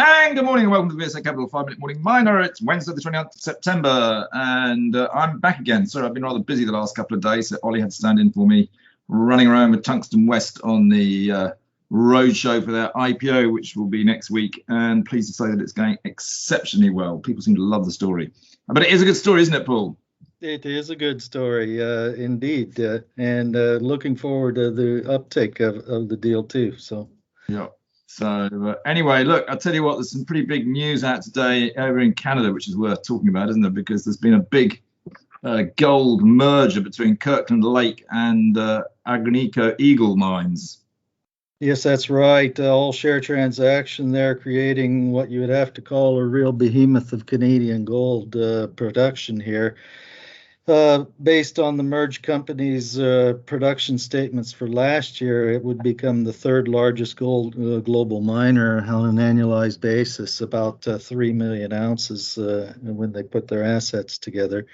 And good morning and welcome to the VSA Capital 5 Minute Morning Miner. It's Wednesday, the 29th of September, and I'm back again. Sorry, I've been rather busy the last couple of days, so Ollie had to stand in for me, running around with Tungsten West on the roadshow for their IPO, which will be next week. And pleased to say that it's going exceptionally well. People seem to love the story. But it is a good story, isn't it, Paul? It is a good story, indeed, and looking forward to the uptake of the deal too. So, yeah. So anyway, look, I'll tell you what, there's some pretty big news out today over in Canada, which is worth talking about, isn't there? Because there's been a big gold merger between Kirkland Lake and Agnico Eagle mines. Yes, that's right. All share transaction there, creating what you would have to call a real behemoth of Canadian gold production here. Based on the merged company's production statements for last year, it would become the third largest gold global miner on an annualized basis, about 3 million ounces when they put their assets together.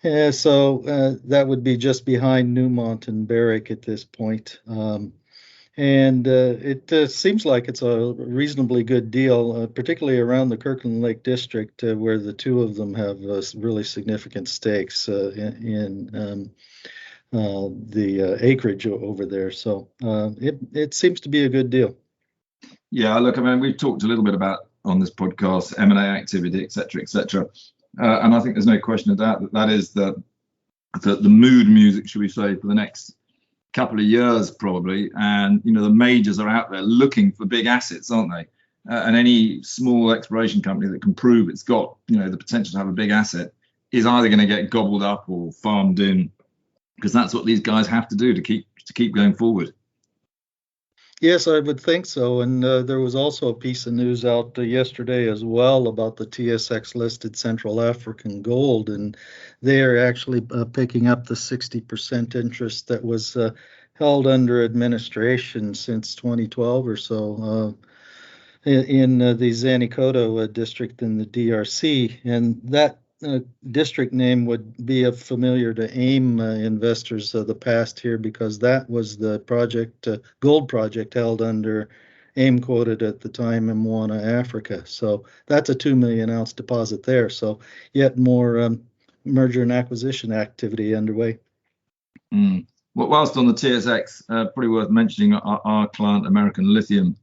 So that would be just behind Newmont and Barrick at this point. And it seems like it's a reasonably good deal, particularly around the Kirkland Lake District, where the two of them have really significant stakes in the acreage over there. So it seems to be a good deal. Yeah, look, I mean, we've talked a little bit about on this podcast M&A activity, et cetera, et cetera. And I think there's no question of that is the mood music, should we say, for the next couple of years probably. And the majors are out there looking for big assets, aren't they? And any small exploration company that can prove it's got the potential to have a big asset is either going to get gobbled up or farmed in, because that's what these guys have to do to keep going forward. Yes, I would think so. And there was also a piece of news out yesterday as well about the TSX listed Central African Gold, and they are actually picking up the 60% interest that was held under administration since 2012 or so in the Zanikoto district in the DRC. And that district name would be familiar to AIM investors of the past here, because that was the gold project held under AIM quoted at the time in Moana, Africa. So that's a 2 million ounce deposit there. So yet more merger and acquisition activity underway. Well, whilst on the TSX, probably worth mentioning our client, American Lithium.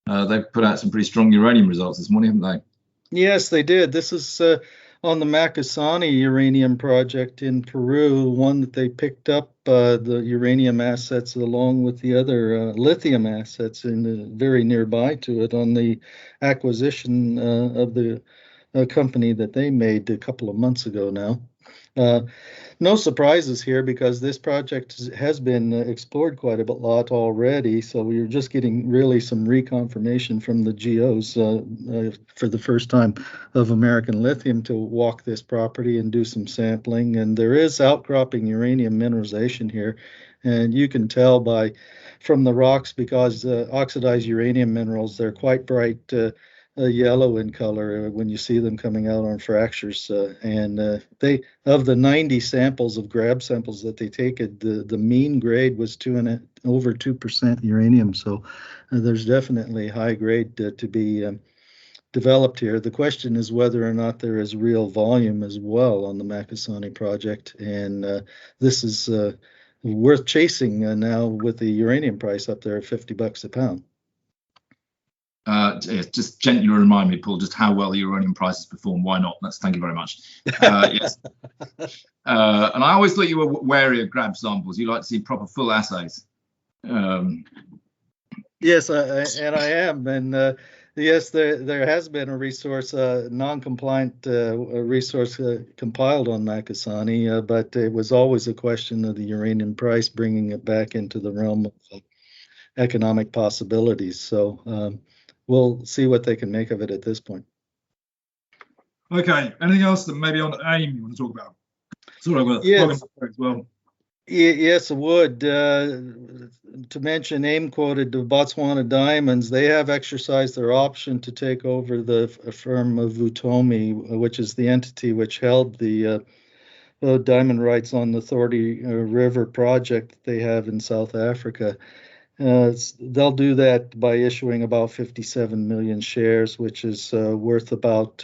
They've put out some pretty strong uranium results this morning, haven't they? Yes, they did. This is on the Macasani uranium project in Peru, one that they picked up the uranium assets along with the other lithium assets very nearby to it on the acquisition of the company that they made a couple of months ago now. No surprises here, because this project has been explored quite a lot already. So we're just getting really some reconfirmation from the GOs for the first time of American Lithium to walk this property and do some sampling. And there is outcropping uranium mineralization here. And you can tell from the rocks, because oxidized uranium minerals, they're quite bright yellow in color when you see them coming out on fractures. And they, of the 90 samples of grab samples that they take, the mean grade was over 2% uranium. So there's definitely high grade to be developed here. The question is whether or not there is real volume as well on the Macasani project. And this is worth chasing now with the uranium price up there at $50 a pound. Just gently remind me, Paul, just how well the uranium prices perform. Why not? Thank you very much. Yes. And I always thought you were wary of grab samples. You like to see proper full assays. Yes, and I am. And yes, there has been a resource, non-compliant resource compiled on Macasani, but it was always a question of the uranium price, bringing it back into the realm of economic possibilities. So we'll see what they can make of it at this point. Okay. Anything else that maybe on AIM you want to talk about? Sorry, I've got yes. as well. Yes, I would. To mention AIM quoted the Botswana Diamonds, they have exercised their option to take over the firm of Vutomi, which is the entity which held the diamond rights on the Thordy River project that they have in South Africa. They'll do that by issuing about 57 million shares, which is worth about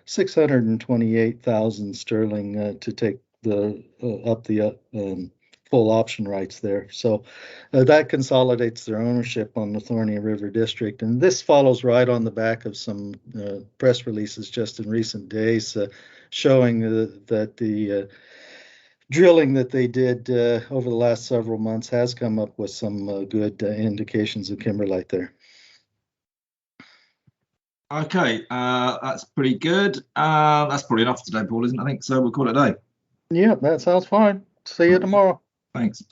628,000 sterling to take the full option rights there. So that consolidates their ownership on the Thorney River District. And this follows right on the back of some press releases just in recent days showing that the drilling that they did over the last several months has come up with some good indications of kimberlite there. Okay, that's pretty good. That's probably enough today, Paul, isn't it? I think so. We'll call it a day. Yeah, that sounds fine. See you tomorrow. Thanks.